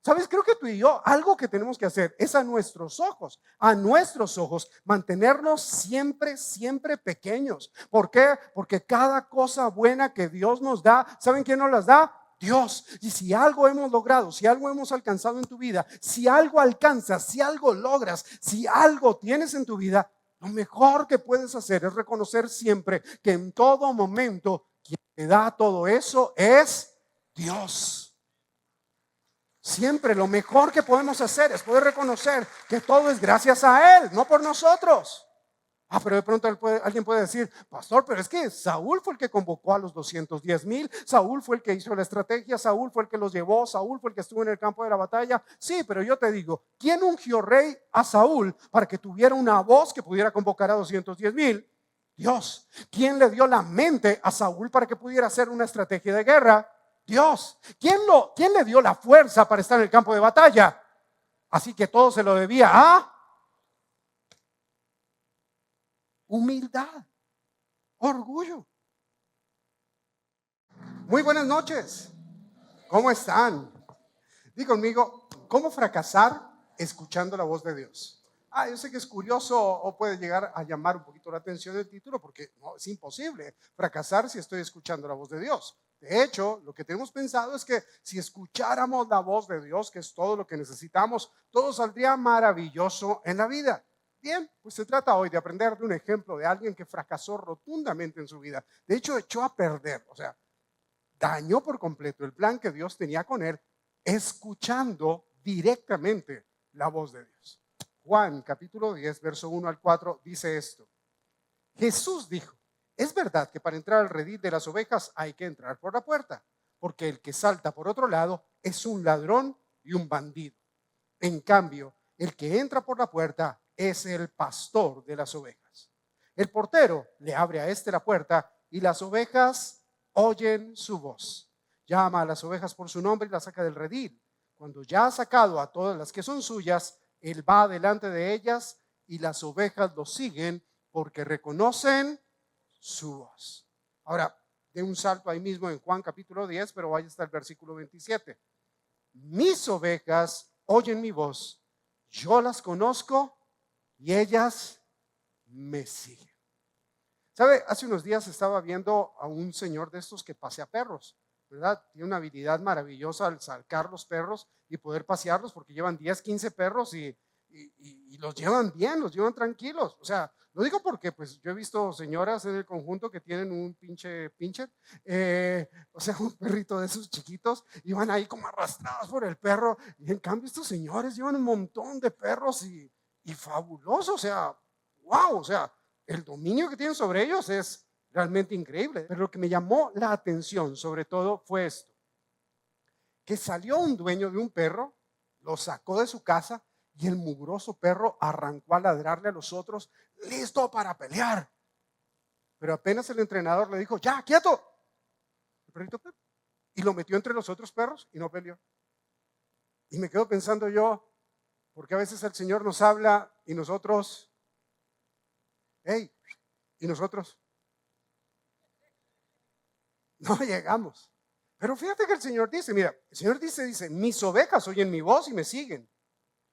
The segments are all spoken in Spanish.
¿Sabes? Creo que tú y yo, algo que tenemos que hacer es a nuestros ojos, mantenernos siempre, siempre pequeños. ¿Por qué? Porque cada cosa buena que Dios nos da, ¿saben quién nos las da? Dios. Y si algo hemos logrado, si algo hemos alcanzado en tu vida, si algo alcanzas, si algo logras, si algo tienes en tu vida, lo mejor que puedes hacer es reconocer siempre que en todo momento quien te da todo eso es Dios. Siempre lo mejor que podemos hacer es poder reconocer que todo es gracias a Él, no por nosotros. Pero de pronto alguien puede decir, pastor, pero es que Saúl fue el que convocó a los 210,000, Saúl fue el que hizo la estrategia, Saúl fue el que los llevó, Saúl fue el que estuvo en el campo de la batalla. Sí, pero yo te digo, ¿quién ungió rey a Saúl para que tuviera una voz que pudiera convocar a 210,000? Dios. ¿Quién le dio la mente a Saúl para que pudiera hacer una estrategia de guerra? Dios. ¿Quién le dio la fuerza para estar en el campo de batalla? Así que todo se lo debía a humildad, orgullo. Muy buenas noches. ¿Cómo están? Di conmigo, ¿cómo fracasar escuchando la voz de Dios? Yo sé que es curioso o puede llegar a llamar un poquito la atención el título, porque no, es imposible fracasar si estoy escuchando la voz de Dios. De hecho, lo que tenemos pensado es que si escucháramos la voz de Dios, que es todo lo que necesitamos, todo saldría maravilloso en la vida. Bien, pues se trata hoy de aprender de un ejemplo de alguien que fracasó rotundamente en su vida. De hecho, echó a perder, o sea, dañó por completo el plan que Dios tenía con él, escuchando directamente la voz de Dios. Juan capítulo 10, verso 1 al 4 dice esto. Jesús dijo, es verdad que para entrar al redil de las ovejas hay que entrar por la puerta, porque el que salta por otro lado es un ladrón y un bandido. En cambio, el que entra por la puerta es el pastor de las ovejas. El portero le abre a este la puerta y las ovejas oyen su voz. Llama a las ovejas por su nombre y las saca del redil. Cuando ya ha sacado a todas las que son suyas, él va delante de ellas y las ovejas lo siguen porque reconocen su voz. Ahora, de un salto ahí mismo en Juan capítulo 10, pero vaya hasta el versículo 27. Mis ovejas oyen mi voz, yo las conozco y ellas me siguen. ¿Sabe? Hace unos días estaba viendo a un señor de estos que pasea perros, ¿verdad? Tiene una habilidad maravillosa al sacar los perros y poder pasearlos porque llevan 10, 15 perros y los llevan bien, los llevan tranquilos. O sea, lo digo porque pues yo he visto señoras en el conjunto que tienen un pincher, o sea, un perrito de esos chiquitos y van ahí como arrastrados por el perro. Y en cambio estos señores llevan un montón de perros y fabuloso, o sea, wow, o sea, el dominio que tienen sobre ellos es realmente increíble. Pero lo que me llamó la atención sobre todo fue esto, que salió un dueño de un perro, lo sacó de su casa y el mugroso perro arrancó a ladrarle a los otros, listo para pelear. Pero apenas el entrenador le dijo, ya, quieto, el perrito, y lo metió entre los otros perros y no peleó. Y me quedo pensando yo, porque a veces el Señor nos habla y nosotros, y nosotros no llegamos. Pero fíjate que el Señor dice, mira, el Señor dice, mis ovejas oyen mi voz y me siguen.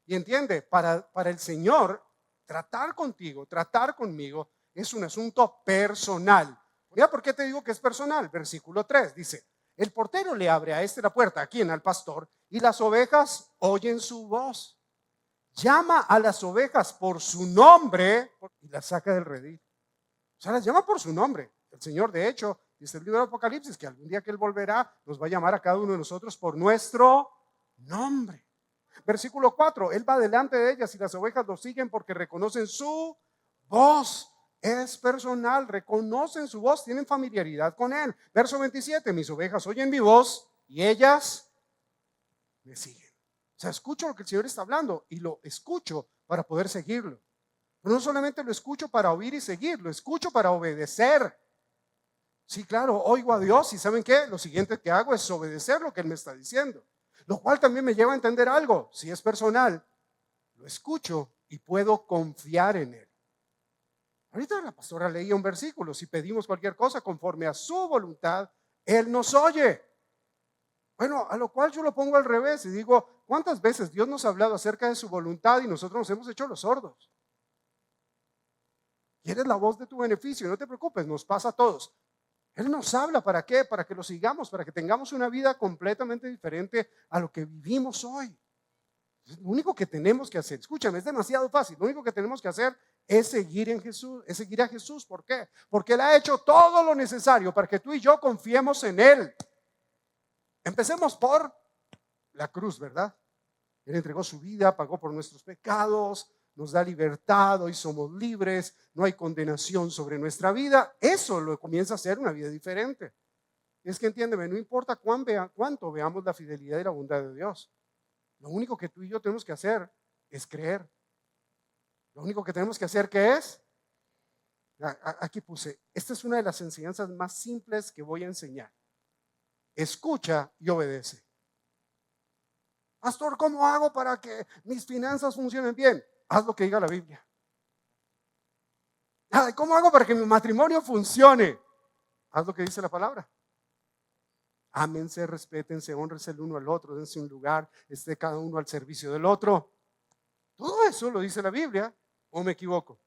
Y entiende, para el Señor, tratar contigo, tratar conmigo, es un asunto personal. Mira, ¿por qué te digo que es personal? Versículo 3 dice, el portero le abre a este la puerta, ¿a quién? Al pastor, y las ovejas oyen su voz. Llama a las ovejas por su nombre y las saca del redil. O sea, las llama por su nombre. El Señor, de hecho, dice el libro de Apocalipsis, que algún día que Él volverá, nos va a llamar a cada uno de nosotros por nuestro nombre. Versículo 4, Él va delante de ellas y las ovejas lo siguen porque reconocen su voz. Es personal, reconocen su voz, tienen familiaridad con Él. Verso 27, mis ovejas oyen mi voz y ellas me siguen. O sea, escucho lo que el Señor está hablando y lo escucho para poder seguirlo. Pero no solamente lo escucho para oír y seguir, lo escucho para obedecer. Sí, claro, oigo a Dios y ¿saben qué? Lo siguiente que hago es obedecer lo que Él me está diciendo. Lo cual también me lleva a entender algo. Si es personal, lo escucho y puedo confiar en Él. Ahorita la pastora leía un versículo. Si pedimos cualquier cosa conforme a su voluntad, Él nos oye. Bueno, a lo cual yo lo pongo al revés y digo, ¿Cuántas veces Dios nos ha hablado acerca de su voluntad y nosotros nos hemos hecho los sordos? ¿Quieres la voz de tu beneficio? No te preocupes, nos pasa a todos. Él nos habla, ¿para qué? Para que lo sigamos, para que tengamos una vida completamente diferente a lo que vivimos hoy. Lo único que tenemos que hacer, escúchame, es demasiado fácil. Lo único que tenemos que hacer es seguir en Jesús, es seguir a Jesús. ¿Por qué? Porque Él ha hecho todo lo necesario para que tú y yo confiemos en Él. Empecemos por la cruz, ¿verdad? Él entregó su vida, pagó por nuestros pecados, nos da libertad, hoy somos libres, no hay condenación sobre nuestra vida. Eso lo comienza a ser una vida diferente. Es que entiéndeme, no importa cuánto veamos la fidelidad y la bondad de Dios. Lo único que tú y yo tenemos que hacer es creer. Lo único que tenemos que hacer, ¿qué es? Aquí puse, esta es una de las enseñanzas más simples que voy a enseñar. Escucha y obedece. Pastor, ¿cómo hago para que mis finanzas funcionen bien? Haz lo que diga la Biblia. ¿Cómo hago para que mi matrimonio funcione? Haz lo que dice la palabra. Ámense, respétense, honrense el uno al otro, dense un lugar, esté cada uno al servicio del otro. Todo eso lo dice la Biblia, ¿o me equivoco?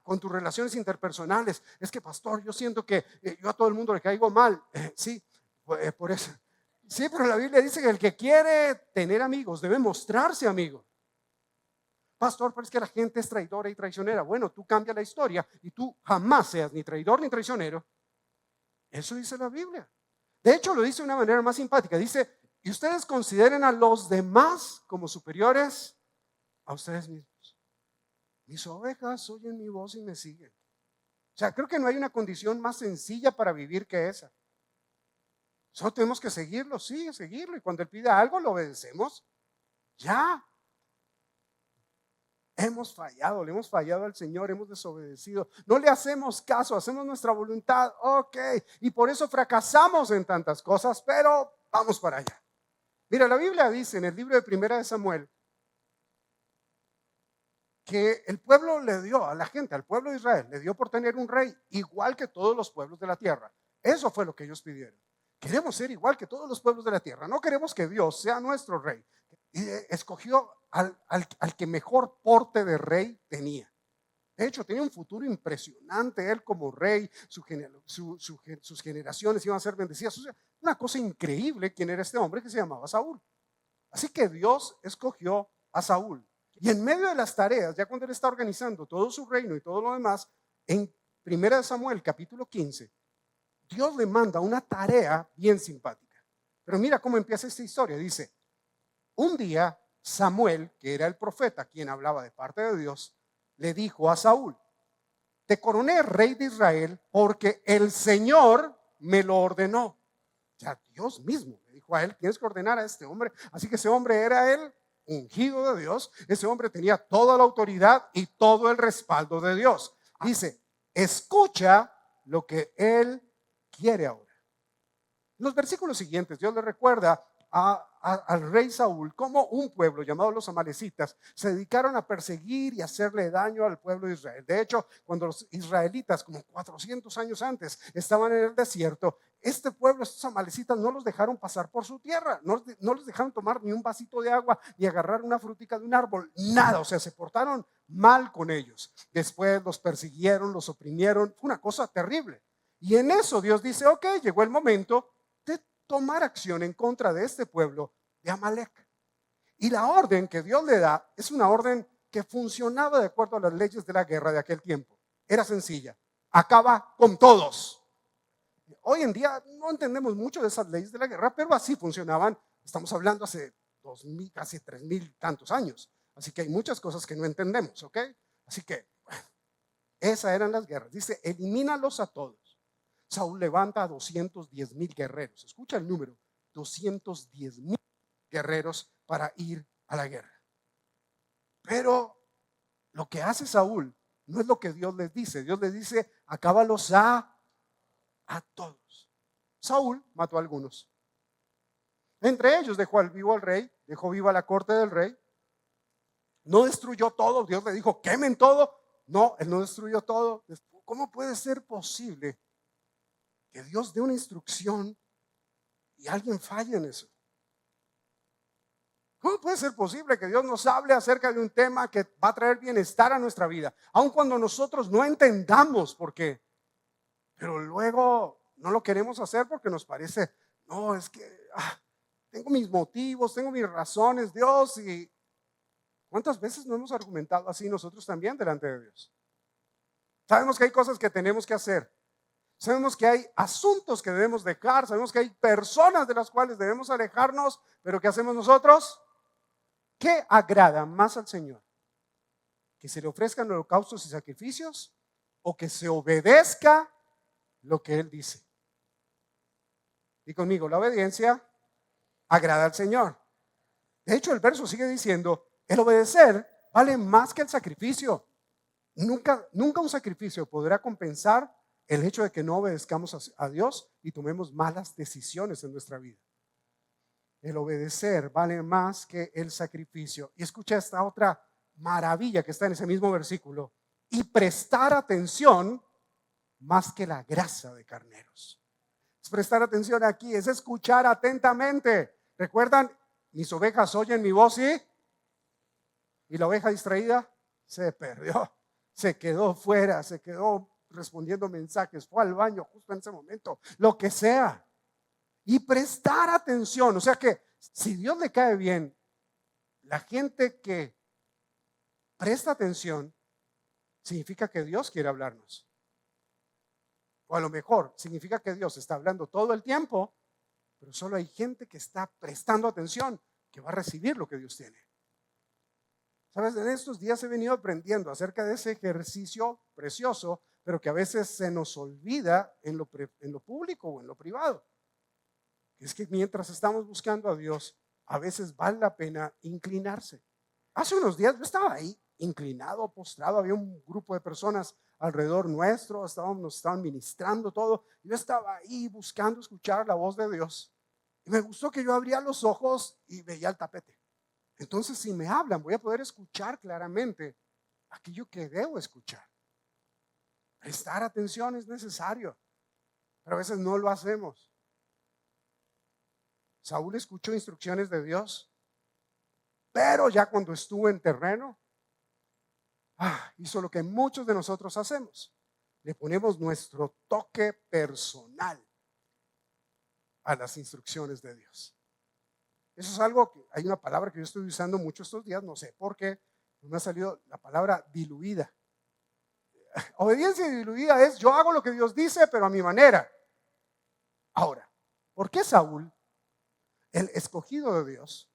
Con tus relaciones interpersonales, es que pastor, yo siento que yo a todo el mundo le caigo mal. Sí, por eso. Sí, pero la Biblia dice que el que quiere tener amigos debe mostrarse amigo. Pastor, pero es que la gente es traidora y traicionera. Bueno, tú cambia la historia y tú jamás seas ni traidor ni traicionero. Eso dice la Biblia. De hecho, lo dice de una manera más simpática. Dice, y ustedes consideren a los demás como superiores a ustedes mismos. Mis ovejas oyen mi voz y me siguen. O sea, creo que no hay una condición más sencilla para vivir que esa. Solo tenemos que seguirlo, sí, seguirlo. Y cuando Él pide algo, lo obedecemos. Ya. Hemos fallado, le hemos fallado al Señor, hemos desobedecido. No le hacemos caso, hacemos nuestra voluntad, ok. Y por eso fracasamos en tantas cosas, pero vamos para allá. Mira, la Biblia dice en el libro de Primera de Samuel que el pueblo le dio a la gente, al pueblo de Israel, le dio por tener un rey igual que todos los pueblos de la tierra. Eso fue lo que ellos pidieron. Queremos ser igual que todos los pueblos de la tierra. No queremos que Dios sea nuestro rey. Y escogió al que mejor porte de rey tenía. De hecho, tenía un futuro impresionante. Él como rey, sus generaciones iban a ser bendecidas. O sea, una cosa increíble quién era este hombre que se llamaba Saúl. Así que Dios escogió a Saúl. Y en medio de las tareas, ya cuando él está organizando todo su reino y todo lo demás, en 1 Samuel capítulo 15, Dios le manda una tarea bien simpática. Pero mira cómo empieza esta historia. Dice, un día Samuel, que era el profeta quien hablaba de parte de Dios, le dijo a Saúl, te coroné rey de Israel porque el Señor me lo ordenó. O sea, Dios mismo le dijo a él, tienes que ordenar a este hombre. Así que ese hombre era el ungido de Dios. Ese hombre tenía toda la autoridad y todo el respaldo de Dios. Dice, escucha lo que él quiere ahora. En los versículos siguientes, Dios le recuerda al rey Saúl cómo un pueblo llamado los amalecitas se dedicaron a perseguir y hacerle daño al pueblo de Israel. De hecho, cuando los israelitas, como 400 años antes, estaban en el desierto, este pueblo, estos amalecitas, no los dejaron pasar por su tierra, no los dejaron tomar ni un vasito de agua, ni agarrar una frutica de un árbol, nada. O sea, se portaron mal con ellos. Después los persiguieron, los oprimieron, fue una cosa terrible. Y en eso Dios dice, ok, llegó el momento de tomar acción en contra de este pueblo de Amalek. Y la orden que Dios le da es una orden que funcionaba de acuerdo a las leyes de la guerra de aquel tiempo. Era sencilla, acaba con todos. Hoy en día no entendemos mucho de esas leyes de la guerra, pero así funcionaban. Estamos hablando hace 2000, casi 3000 tantos años. Así que hay muchas cosas que no entendemos, ¿ok? Así que, bueno, esas eran las guerras. Dice, elimínalos a todos. Saúl levanta a 210,000 guerreros. Escucha el número, 210,000 guerreros para ir a la guerra. Pero lo que hace Saúl no es lo que Dios les dice. Dios les dice, acábalos a todos. Saúl mató a algunos. Entre ellos dejó al vivo al rey, dejó viva la corte del rey. No destruyó todo. Dios le dijo, quemen todo. No, él no destruyó todo. ¿Cómo puede ser posible que Dios dé una instrucción y alguien falle en eso? ¿Cómo puede ser posible que Dios nos hable acerca de un tema que va a traer bienestar a nuestra vida, aun cuando nosotros no entendamos por qué? Pero luego no lo queremos hacer porque nos parece, no, es que tengo mis motivos, tengo mis razones, Dios. ¿Y cuántas veces no hemos argumentado así nosotros también delante de Dios? Sabemos que hay cosas que tenemos que hacer. Sabemos que hay asuntos que debemos dejar. Sabemos que hay personas de las cuales debemos alejarnos. Pero ¿qué hacemos nosotros? ¿Qué agrada más al Señor? ¿Que se le ofrezcan holocaustos y sacrificios? ¿O que se obedezca lo que Él dice? Y conmigo, la obediencia agrada al Señor. De hecho, el verso sigue diciendo, el obedecer vale más que el sacrificio. Nunca un sacrificio podrá compensar el hecho de que no obedezcamos a Dios y tomemos malas decisiones en nuestra vida. El obedecer vale más que el sacrificio. Y escucha esta otra maravilla que está en ese mismo versículo. Y prestar atención más que la grasa de carneros. Es prestar atención aquí, es escuchar atentamente. ¿Recuerdan? Mis ovejas oyen mi voz y la oveja distraída se perdió. Se quedó fuera, se quedó respondiendo mensajes, fue al baño justo en ese momento, lo que sea. Y prestar atención, o sea que si Dios le cae bien, la gente que presta atención significa que Dios quiere hablarnos. O a lo mejor significa que Dios está hablando todo el tiempo, pero solo hay gente que está prestando atención, que va a recibir lo que Dios tiene. Sabes, en estos días he venido aprendiendo acerca de ese ejercicio precioso, pero que a veces se nos olvida en lo público o en lo privado. Es que mientras estamos buscando a Dios, a veces vale la pena inclinarse. Hace unos días yo estaba ahí, inclinado, postrado, había un grupo de personas alrededor nuestro, nos estaban ministrando todo. Yo estaba ahí buscando escuchar la voz de Dios. Y me gustó que yo abría los ojos y veía el tapete. Entonces, si me hablan, voy a poder escuchar claramente aquello que debo escuchar. Prestar atención es necesario, pero a veces no lo hacemos. Saúl escuchó instrucciones de Dios, pero ya cuando estuvo en terreno, hizo lo que muchos de nosotros hacemos. Le ponemos nuestro toque personal a las instrucciones de Dios. Eso es algo que hay una palabra que yo estoy usando mucho estos días, no sé por qué, me ha salido la palabra diluida. Obediencia diluida es yo hago lo que Dios dice, pero a mi manera. Ahora, ¿por qué Saúl, el escogido de Dios,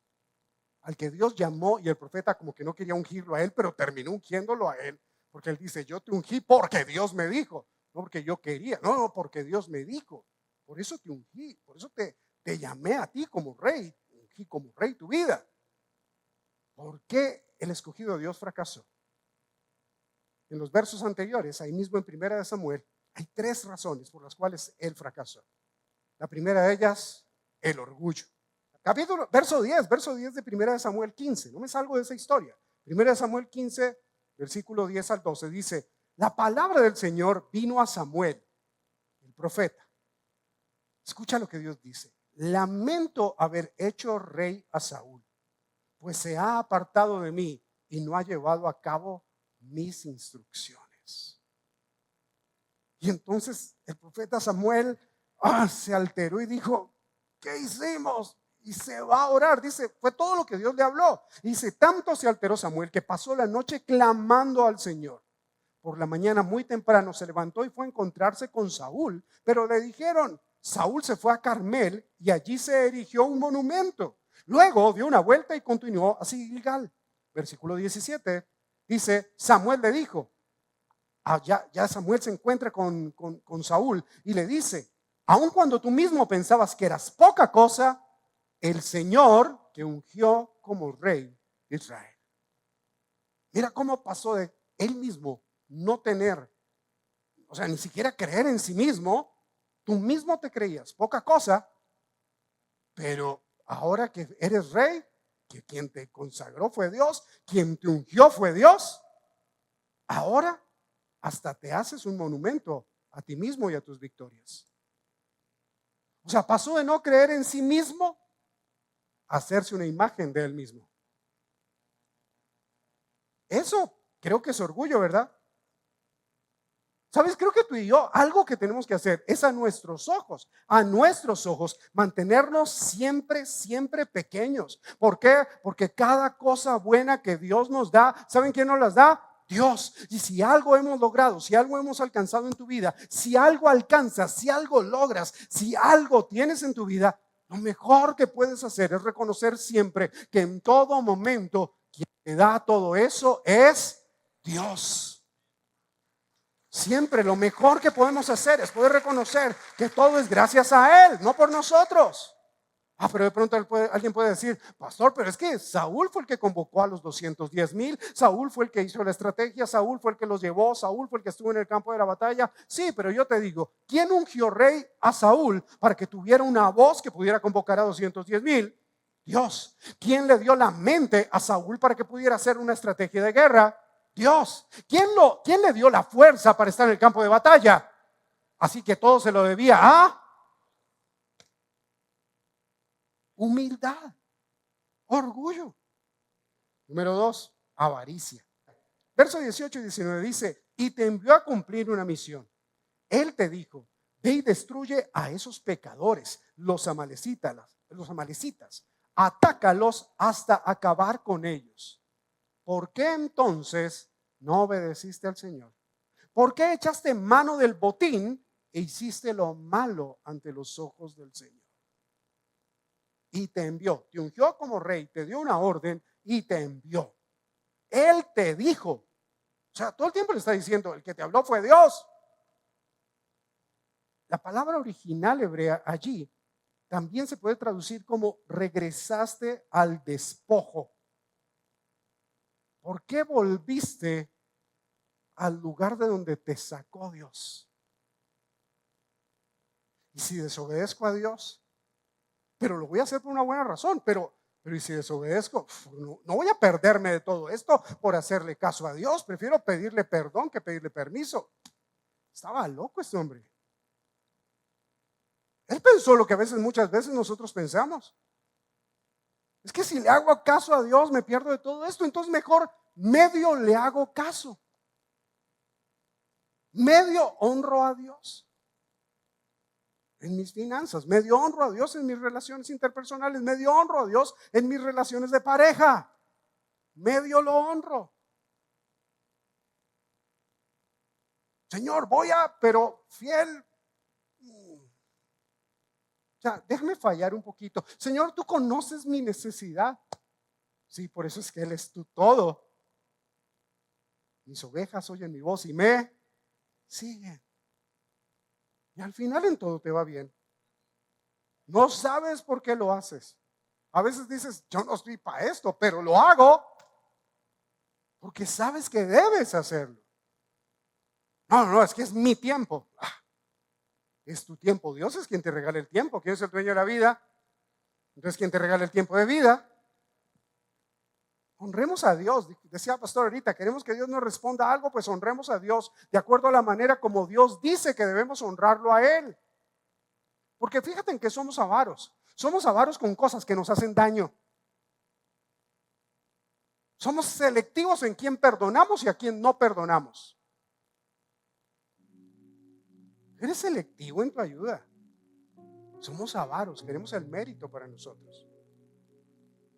al que Dios llamó y el profeta como que no quería ungirlo a él, pero terminó ungiéndolo a él? Porque él dice, yo te ungí porque Dios me dijo, no porque yo quería, no, porque Dios me dijo. Por eso te ungí, por eso te llamé a ti como rey, ungí como rey tu vida. ¿Por qué el escogido de Dios fracasó? En los versos anteriores, ahí mismo en 1 Samuel, hay 3 razones por las cuales él fracasó. La primera de ellas, el orgullo. Verso 10 de 1 Samuel 15, no me salgo de esa historia. 1 Samuel 15, versículo 10 al 12, dice, la palabra del Señor vino a Samuel, el profeta. Escucha lo que Dios dice. Lamento haber hecho rey a Saúl, pues se ha apartado de mí y no ha llevado a cabo mis instrucciones. Y entonces el profeta Samuel se alteró y dijo, ¿qué hicimos? Y se va a orar, dice, fue todo lo que Dios le habló. Dice, tanto se alteró Samuel que pasó la noche clamando al Señor. Por la mañana muy temprano se levantó y fue a encontrarse con Saúl, pero le dijeron, Saúl se fue a Carmel y allí se erigió un monumento. Luego dio una vuelta y continuó hacia Gilgal. Versículo 17 dice, Samuel le dijo, ya Samuel se encuentra con Saúl y le dice, aun cuando tú mismo pensabas que eras poca cosa, el Señor te ungió como rey de Israel. Mira cómo pasó de él mismo no tener, o sea, ni siquiera creer en sí mismo. Tú mismo te creías poca cosa, pero ahora que eres rey, que quien te consagró fue Dios, quien te ungió fue Dios, ahora hasta te haces un monumento a ti mismo y a tus victorias. O sea, pasó de no creer en sí mismo hacerse una imagen de él mismo. Eso creo que es orgullo, ¿verdad? ¿Sabes? Creo que tú y yo, algo que tenemos que hacer es a nuestros ojos, mantenernos siempre, siempre pequeños. ¿Por qué? Porque cada cosa buena que Dios nos da, ¿saben quién nos las da? Dios. Y si algo hemos logrado, si algo hemos alcanzado en tu vida, si algo alcanzas, si algo logras, si algo tienes en tu vida, lo mejor que puedes hacer es reconocer siempre que en todo momento quien te da todo eso es Dios. Siempre lo mejor que podemos hacer es poder reconocer que todo es gracias a Él, no por nosotros. Pero de pronto alguien puede decir, pastor, pero es que Saúl fue el que convocó a los 210,000, Saúl fue el que hizo la estrategia, Saúl fue el que los llevó, Saúl fue el que estuvo en el campo de la batalla. Sí, pero yo te digo, ¿quién ungió rey a Saúl para que tuviera una voz que pudiera convocar a 210,000? Dios. ¿Quién le dio la mente a Saúl para que pudiera hacer una estrategia de guerra? Dios. ¿Quién le dio la fuerza para estar en el campo de batalla? Así que todo se lo debía a humildad, orgullo. Número 2, avaricia. Verso 18 y 19 dice, y te envió a cumplir una misión. Él te dijo, ve y destruye a esos pecadores, los amalecitas, atácalos hasta acabar con ellos. ¿Por qué entonces no obedeciste al Señor? ¿Por qué echaste mano del botín e hiciste lo malo ante los ojos del Señor? Y te envió, te ungió como rey, te dio una orden y te envió. Él te dijo, o sea, todo el tiempo le está diciendo, el que te habló fue Dios. La palabra original hebrea allí también se puede traducir como regresaste al despojo. ¿Por qué volviste al lugar de donde te sacó Dios? Y si desobedezco a Dios, pero lo voy a hacer por una buena razón, pero y si desobedezco, no voy a perderme de todo esto por hacerle caso a Dios. Prefiero pedirle perdón que pedirle permiso. Estaba loco este hombre. Él pensó lo que muchas veces nosotros pensamos. Es que si le hago caso a Dios me pierdo de todo esto, entonces mejor medio le hago caso. Medio honro a Dios en mis finanzas, medio honro a Dios en mis relaciones interpersonales, medio honro a Dios en mis relaciones de pareja, medio lo honro. Señor, pero fiel. O sea, déjame fallar un poquito. Señor, tú conoces mi necesidad. Sí, por eso es que Él es tu todo. Mis ovejas oyen mi voz y me siguen. Y al final en todo te va bien. No sabes por qué lo haces. A veces dices, yo no estoy para esto, pero lo hago porque sabes que debes hacerlo. No, es que es mi tiempo. Es tu tiempo. Dios es quien te regala el tiempo. ¿Quién es el dueño de la vida? Entonces, ¿quién te regala el tiempo de vida? Honremos a Dios. Decía el pastor ahorita, queremos que Dios nos responda algo, pues honremos a Dios de acuerdo a la manera como Dios dice que debemos honrarlo a Él. Porque fíjate en que somos avaros. Somos avaros con cosas que nos hacen daño. Somos selectivos en quién perdonamos y a quién no perdonamos. Eres selectivo en tu ayuda. Somos avaros, queremos el mérito para nosotros.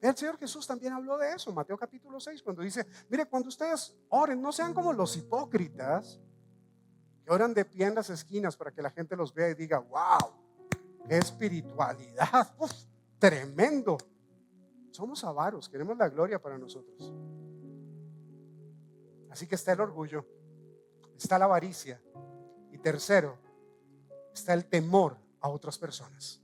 El Señor Jesús también habló de eso, Mateo capítulo 6, cuando dice, mire, cuando ustedes oren, no sean como los hipócritas que oran de pie en las esquinas para que la gente los vea y diga, wow, qué espiritualidad, tremendo. Somos avaros, queremos la gloria para nosotros. Así que está el orgullo, está la avaricia y tercero, está el temor a otras personas.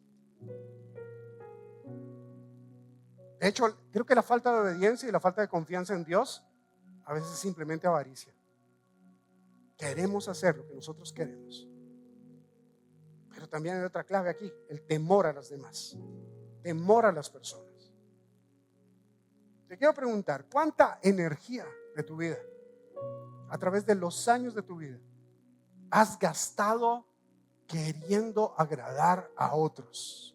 De hecho, creo que la falta de obediencia y la falta de confianza en Dios a veces es simplemente avaricia. Queremos hacer lo que nosotros queremos. Pero también hay otra clave aquí, el temor a las demás, temor a las personas. Te quiero preguntar, ¿cuánta energía de tu vida, a través de los años de tu vida, has gastado queriendo agradar a otros?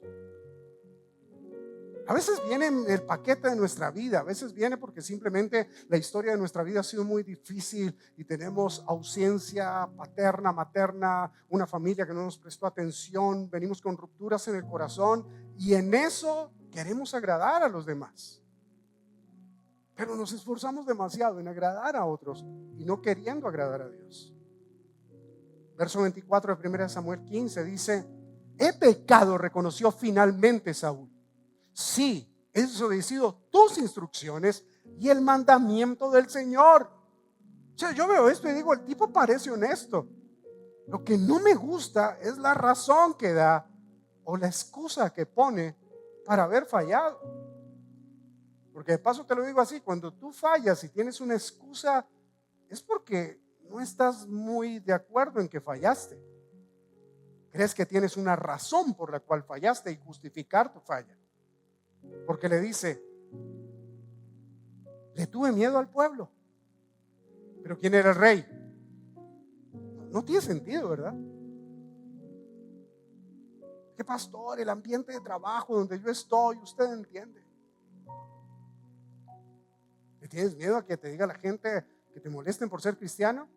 A veces viene en el paquete de nuestra vida, a veces viene porque simplemente la historia de nuestra vida ha sido muy difícil y tenemos ausencia paterna, materna, una familia que no nos prestó atención, venimos con rupturas en el corazón y en eso queremos agradar a los demás. Pero nos esforzamos demasiado en agradar a otros y no queriendo agradar a Dios. Verso 24 de 1 Samuel 15 dice: he pecado, reconoció finalmente Saúl. Sí, he desobedecido tus instrucciones y el mandamiento del Señor. O sea, yo veo esto y digo, el tipo parece honesto. Lo que no me gusta es la razón que da o la excusa que pone para haber fallado. Porque de paso te lo digo así, cuando tú fallas y tienes una excusa, es porque no estás muy de acuerdo en que fallaste. Crees que tienes una razón por la cual fallaste y justificar tu falla. Porque le dice: le tuve miedo al pueblo. Pero ¿quién era el rey? No tiene sentido, ¿verdad? ¿Qué pastor? El ambiente de trabajo donde yo estoy, usted entiende. ¿Le tienes miedo a que te diga la gente que te molesten por ser cristiano?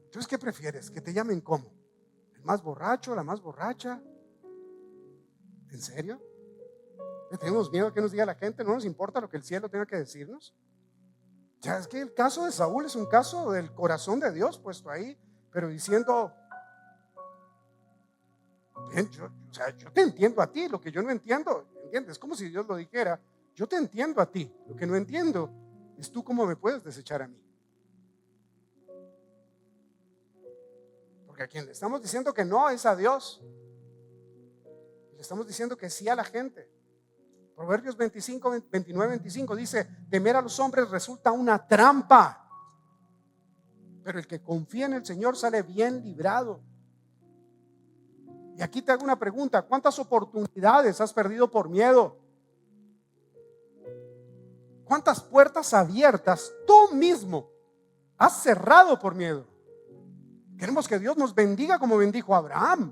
Entonces, ¿qué prefieres? ¿Que te llamen cómo? ¿El más borracho, la más borracha? ¿En serio? ¿Le tenemos miedo a que nos diga la gente? ¿No nos importa lo que el cielo tenga que decirnos? Ya es que el caso de Saúl es un caso del corazón de Dios puesto ahí, pero diciendo: yo te entiendo a ti, lo que yo no entiendo, ¿entiendes? Es como si Dios lo dijera: yo te entiendo a ti, lo que no entiendo es tú cómo me puedes desechar a mí. Porque a quien le estamos diciendo que no es a Dios, le estamos diciendo que sí a la gente. Proverbios 29-25 dice: temer a los hombres resulta una trampa, pero el que confía en el Señor sale bien librado. Y aquí te hago una pregunta: ¿cuántas oportunidades has perdido por miedo? ¿Cuántas puertas abiertas tú mismo has cerrado por miedo? Queremos que Dios nos bendiga como bendijo a Abraham.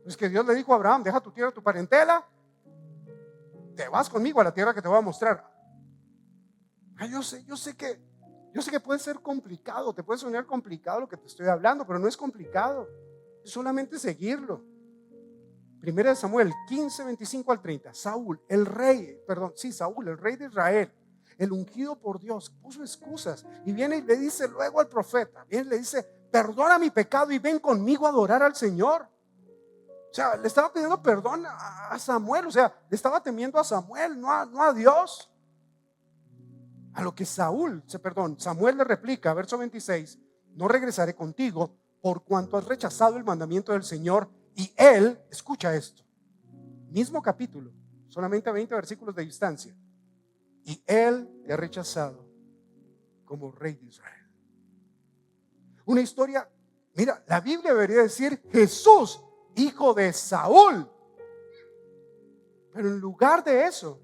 Es que Dios le dijo a Abraham: deja tu tierra, tu parentela, te vas conmigo a la tierra que te voy a mostrar. Yo sé que puede ser complicado, te puede sonar complicado lo que te estoy hablando, pero no es complicado, es solamente seguirlo. Primera de Samuel 15, 25 al 30. Saúl, el rey de Israel, el ungido por Dios, puso excusas y viene y le dice luego al profeta, viene y le dice: perdona mi pecado y ven conmigo a adorar al Señor. O sea, le estaba pidiendo perdón a Samuel, o sea, le estaba temiendo a Samuel, no a Dios. A lo que Samuel le replica, verso 26: no regresaré contigo por cuanto has rechazado el mandamiento del Señor. Y él, escucha esto, mismo capítulo, solamente 20 versículos de distancia: y él te ha rechazado como rey de Israel. Una historia, mira, la Biblia debería decir Jesús, hijo de Saúl. Pero en lugar de eso,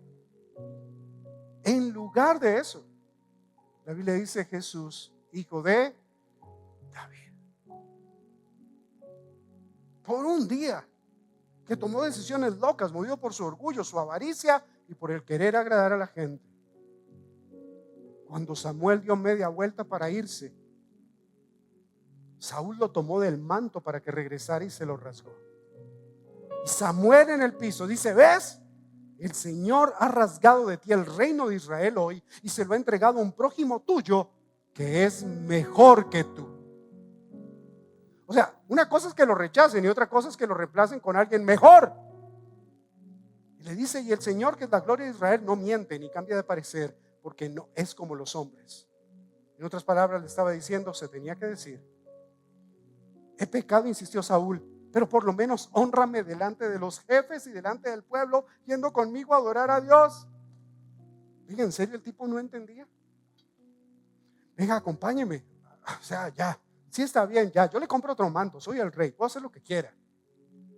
la Biblia dice Jesús, hijo de David. Por un día que tomó decisiones locas, movido por su orgullo, su avaricia y por el querer agradar a la gente. Cuando Samuel dio media vuelta para irse, Saúl lo tomó del manto para que regresara y se lo rasgó. Y Samuel en el piso dice: ¿ves? El Señor ha rasgado de ti el reino de Israel hoy y se lo ha entregado a un prójimo tuyo que es mejor que tú. O sea, una cosa es que lo rechacen y otra cosa es que lo reemplacen con alguien mejor. Y le dice: y el Señor, que es la gloria de Israel, no miente ni cambia de parecer, porque no es como los hombres. En otras palabras, le estaba diciendo, se tenía que decir: he pecado, insistió Saúl, pero por lo menos hónrame delante de los jefes y delante del pueblo, yendo conmigo a adorar a Dios. Venga, ¿en serio el tipo no entendía? Venga, acompáñeme. O sea, ya, sí está bien, ya, yo le compro otro manto, soy el rey, puedo hacer lo que quiera.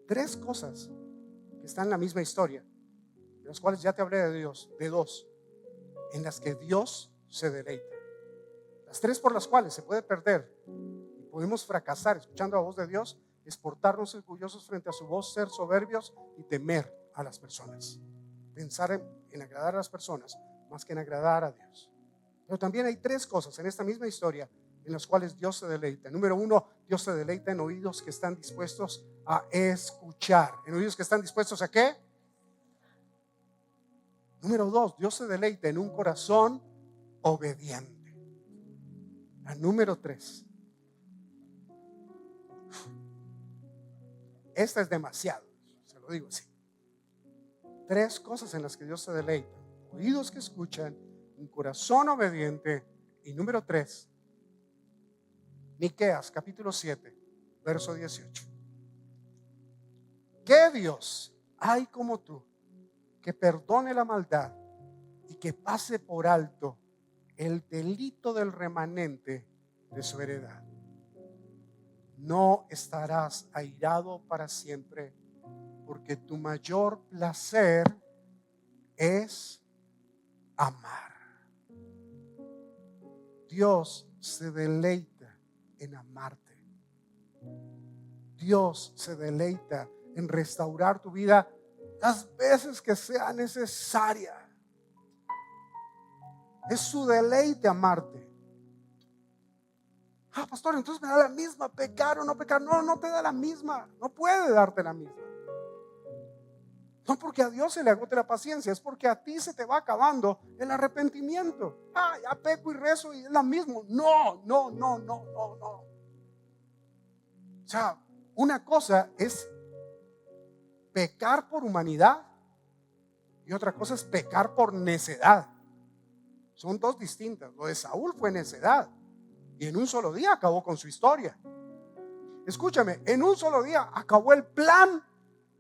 3 cosas que están en la misma historia, de las cuales ya te hablé de Dios, de 2, en las que Dios se deleita. Las 3 por las cuales se puede perder y podemos fracasar escuchando la voz de Dios es portarnos orgullosos frente a su voz, ser soberbios y temer a las personas. Pensar en agradar a las personas más que en agradar a Dios. Pero también hay tres cosas en esta misma historia en las cuales Dios se deleita. Número uno, Dios se deleita en oídos que están dispuestos a escuchar. ¿En oídos que están dispuestos a qué? Número dos, Dios se deleita en un corazón obediente. La número tres, esta es demasiado, se lo digo así. Tres cosas en las que Dios se deleita: oídos que escuchan, un corazón obediente, y número tres, Miqueas capítulo 7 verso 18. ¿Qué Dios hay como tú, que perdone la maldad y que pase por alto el delito del remanente de su heredad? No estarás airado para siempre, porque tu mayor placer es amar. Dios se deleita en amarte. Dios se deleita en restaurar tu vida las veces que sea necesaria. Es su deleite amarte. Pastor, entonces me da la misma pecar o no pecar. No, no te da la misma. No puede darte la misma. No porque a Dios se le agote la paciencia, es porque a ti se te va acabando el arrepentimiento. Ya peco y rezo y es lo mismo. No. O sea, una cosa es pecar por humanidad y otra cosa es pecar por necedad. Son dos distintas. Lo de Saúl fue necedad y en un solo día acabó con su historia. Escúchame, en un solo día acabó el plan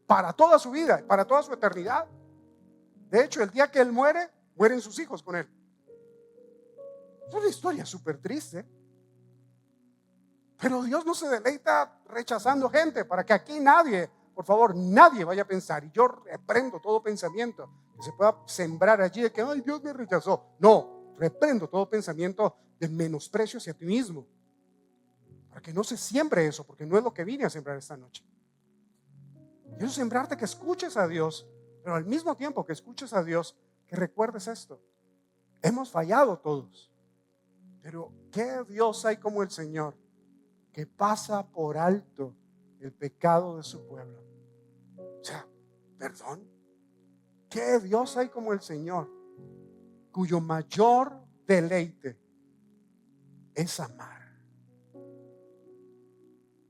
para toda su vida, para toda su eternidad. De hecho, el día que él muere, mueren sus hijos con él. Es una historia súper triste. Pero Dios no se deleita rechazando gente, para que aquí nadie, por favor, nadie vaya a pensar, y yo reprendo todo pensamiento que se pueda sembrar allí de que ay, Dios me rechazó. No, reprendo todo pensamiento de menosprecio hacia ti mismo, para que no se siembre eso, porque no es lo que vine a sembrar esta noche. Quiero sembrarte que escuches a Dios, pero al mismo tiempo que escuches a Dios, que recuerdes esto: hemos fallado todos, pero ¿qué Dios hay como el Señor, que pasa por alto el pecado de su pueblo? O sea, perdón. ¿Qué Dios hay como el Señor, cuyo mayor deleite es amar?